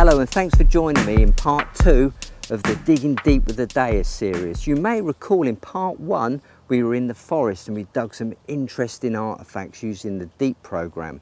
Hello and thanks for joining me in part 2 of the Digging Deep with the Deus series. You may recall in part 1 we were in the forest and we dug some interesting artefacts using the Deep program.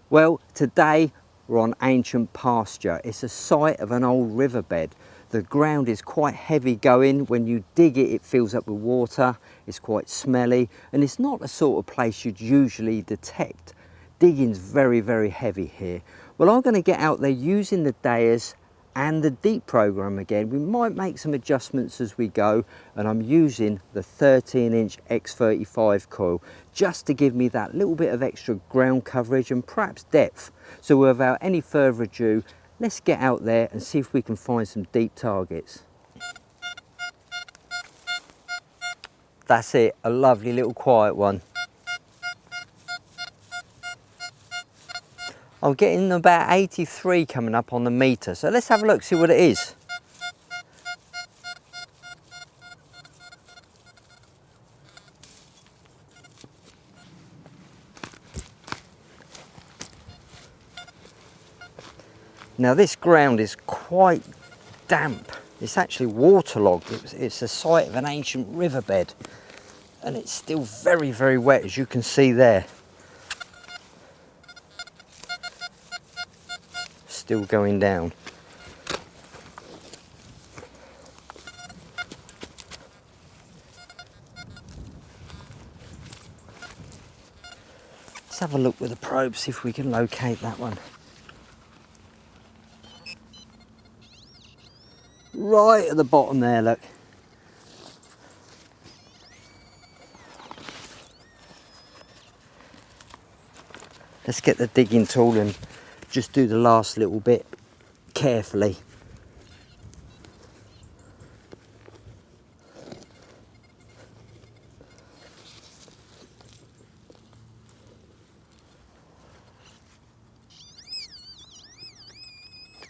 Well, today we're on ancient Pasture. It's a site of an old riverbed. The ground is quite heavy going. When you dig it, it fills up with water. It's quite smelly and it's not the sort of place you'd usually detect. Digging's very, very heavy here. Well, I'm going to get out there using the Deus and the Deep program again. We might make some adjustments as we go, and I'm using the 13-inch X35 coil just to give me that little bit of extra ground coverage and perhaps depth. So without any further ado, let's get out there and see if we can find some deep targets. That's it, a lovely little quiet one. I'm getting about 83 coming up on the meter, so let's have a look, see what it is. Now this ground is quite damp. It's actually waterlogged. It's the site of an ancient riverbed and it's still very, very wet, as you can see there. Still going down. Let's have a look with the probe, see if we can locate that one. Right at the bottom there, look. Let's get the digging tool and just do the last little bit carefully.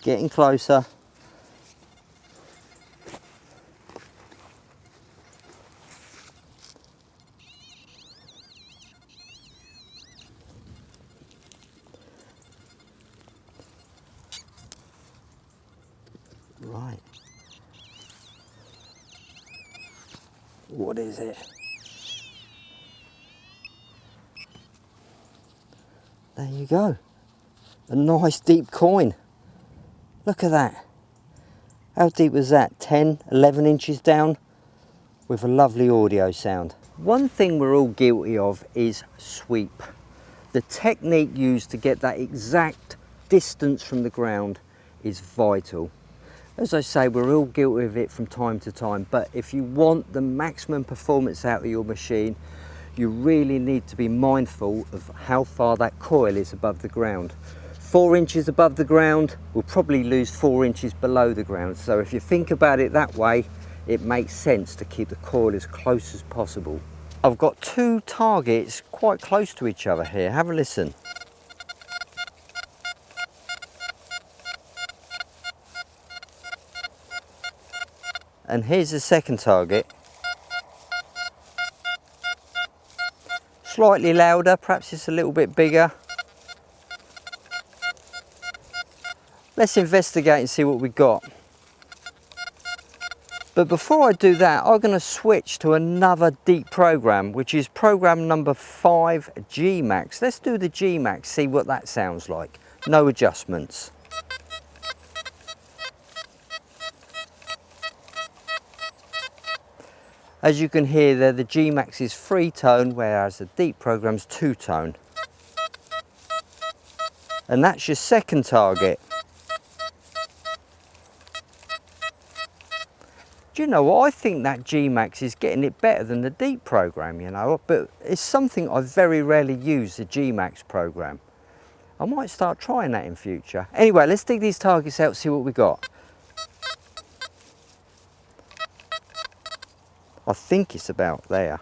Getting closer. Right. What is it? There you go. A nice deep coin. Look at that. How deep was that? 10, 11 inches down with a lovely audio sound. One thing we're all guilty of is sweep. The technique used to get that exact distance from the ground is vital. As I say, we're all guilty of it from time to time, but if you want the maximum performance out of your machine, you really need to be mindful of how far that coil is above the ground. 4 inches above the ground will probably lose 4 inches below the ground. So if you think about it that way, it makes sense to keep the coil as close as possible. I've got two targets quite close to each other here. Have a listen. And here's the second target. Slightly louder, perhaps it's a little bit bigger. Let's investigate and see what we got. But before I do that, I'm going to switch to another deep program, which is program number 5, G-Max. Let's do the G-Max, see what that sounds like. No adjustments. As you can hear there, the G-Max is 3-tone, whereas the Deep program's 2-tone. And that's your second target. Do you know what? I think that G-Max is getting it better than the Deep program, you know, but it's something I very rarely use, the G-Max program. I might start trying that in future. Anyway, let's dig these targets out, see what we got. I think it's about there.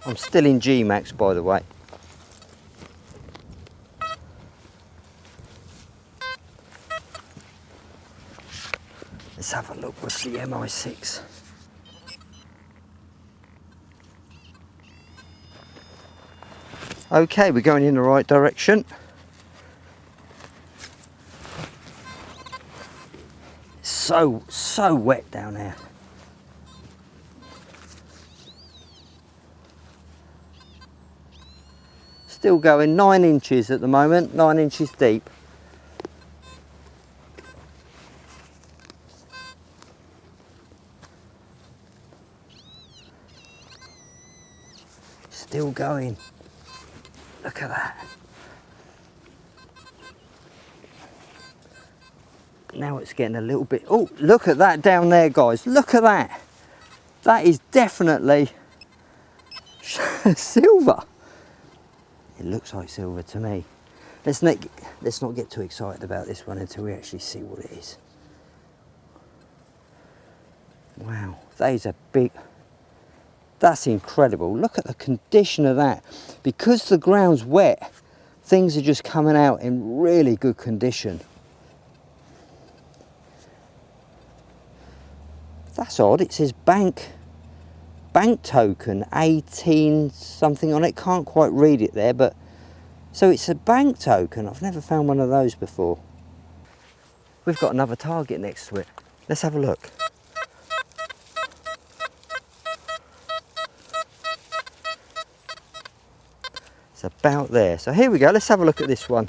I'm still in G-Max, by the way. Let's have a look with the MI6. Okay, we're going in the right direction. So wet down there. Still going 9 inches at the moment, 9 inches deep. Still going. Look at that. Now it's getting a little bit, oh, look at that down there, guys. Look at that. That is definitely silver. It looks like silver to me. Let's not get too excited about this one until we actually see what it is. Wow, that is a big, that's incredible. Look at the condition of that. Because the ground's wet, things are just coming out in really good condition. That's odd, it says bank token 18 something on it. Can't quite read it there, but so it's a bank token. I've never found one of those before. We've got another target next to it. Let's have a look. It's about there. So here we go, let's have a look at this one.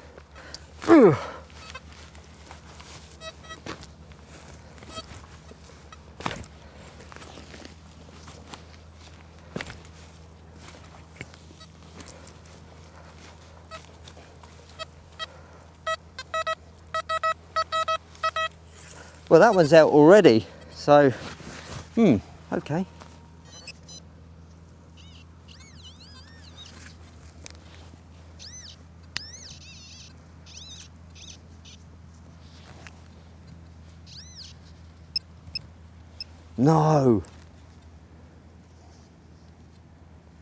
Well, that one's out already, so, okay.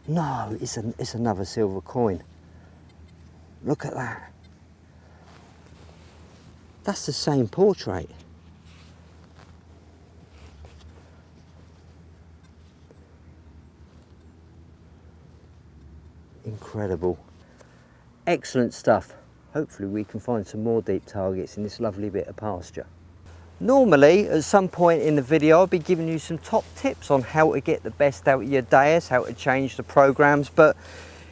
No, it's another silver coin. Look at that. That's the same portrait. Incredible. Excellent stuff. Hopefully we can find some more deep targets in this lovely bit of pasture. Normally, at some point in the video, I'll be giving you some top tips on how to get the best out of your DEUS, how to change the programs, but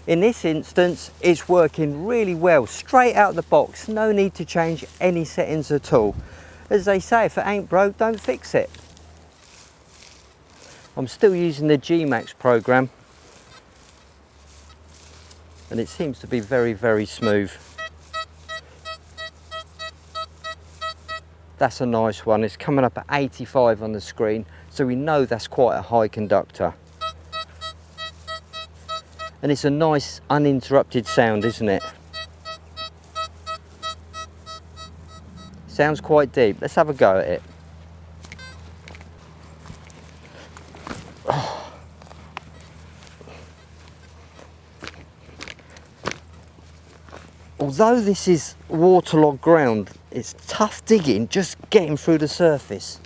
in this instance, it's working really well, straight out of the box. No need to change any settings at all. As they say, if it ain't broke, don't fix it. I'm still using the G-Max program, and it seems to be very, very smooth. That's a nice one. It's coming up at 85 on the screen, so we know that's quite a high conductor. And it's a nice uninterrupted sound, isn't it? Sounds quite deep. Let's have a go at it. Although this is waterlogged ground, it's tough digging just getting through the surface.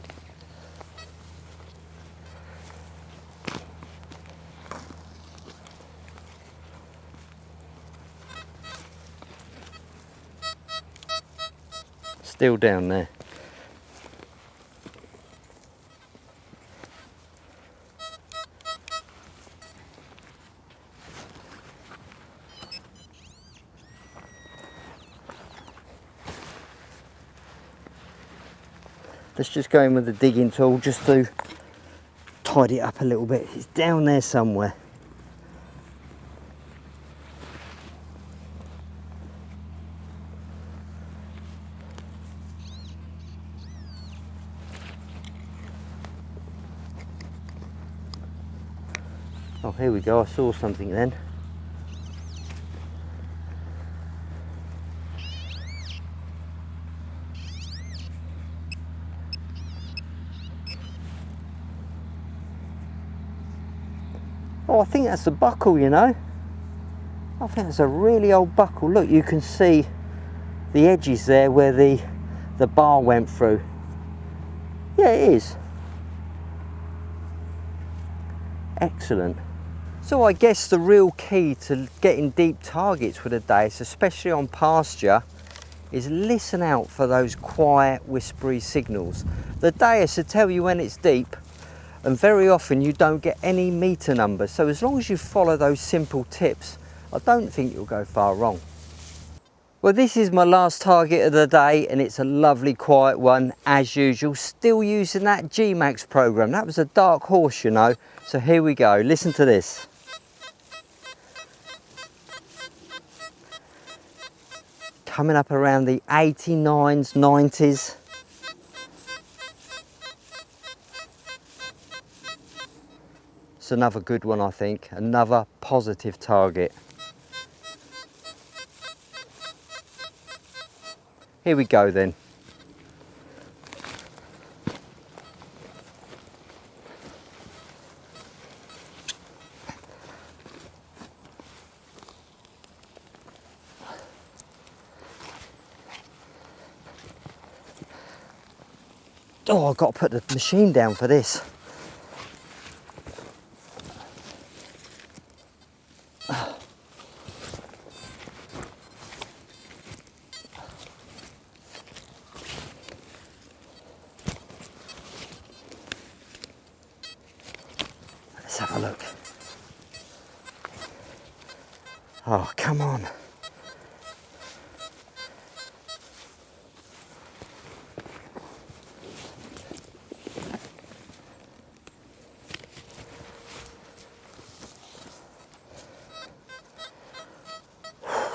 Still down there. Let's just go in with the digging tool just to tidy it up a little bit. It's down there somewhere. Oh, here we go. I saw something then. Oh, I think that's the buckle, you know. I think it's a really old buckle. Look, you can see the edges there where the bar went through. Yeah, it is. Excellent. So I guess the real key to getting deep targets with a Deus, especially on pasture, is listen out for those quiet, whispery signals. The Deus will tell you when it's deep, and very often you don't get any meter numbers. So as long as you follow those simple tips, I don't think you'll go far wrong. Well, this is my last target of the day, and it's a lovely quiet one as usual, still using that G-Max program. That was a dark horse, you know. So here we go, listen to this. Coming up around the 89s, 90s. It's another good one, I think, another positive target. Here we go then. Oh, I've got to put the machine down for this. Let's have a look. Oh, come on.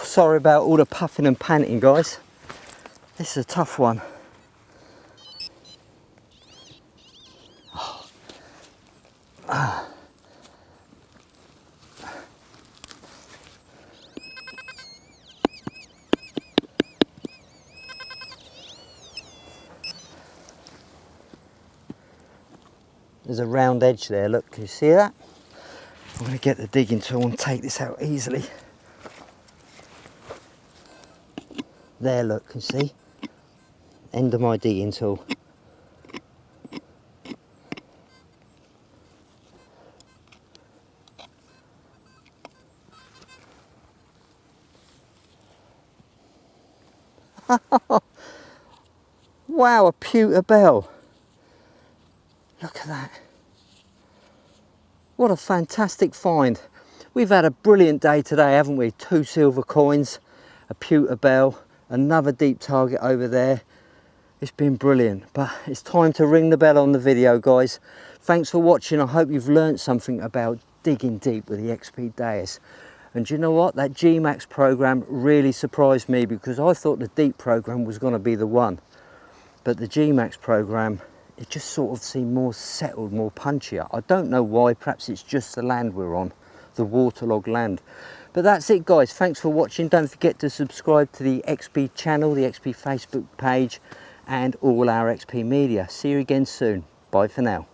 Sorry about all the puffing and panting, guys. This is a tough one. There's a round edge there, look, can you see that? I'm going to get the digging tool and take this out easily. There, look, can you see? End of my digging tool. Wow, a pewter bell. Look at that. What a fantastic find. We've had a brilliant day today, haven't we? 2 silver coins, a pewter bell, another deep target over there. It's been brilliant, but it's time to ring the bell on the video, guys. Thanks for watching. I hope you've learned something about digging deep with the XP DEUS. And do you know what? That G-Max program really surprised me, because I thought the deep program was going to be the one. But the G-Max program, it just sort of seemed more settled, more punchier. I don't know why, perhaps it's just the land we're on, the waterlogged land. But that's it, guys. Thanks for watching. Don't forget to subscribe to the XP channel, the XP Facebook page, and all our XP media. See you again soon. Bye for now.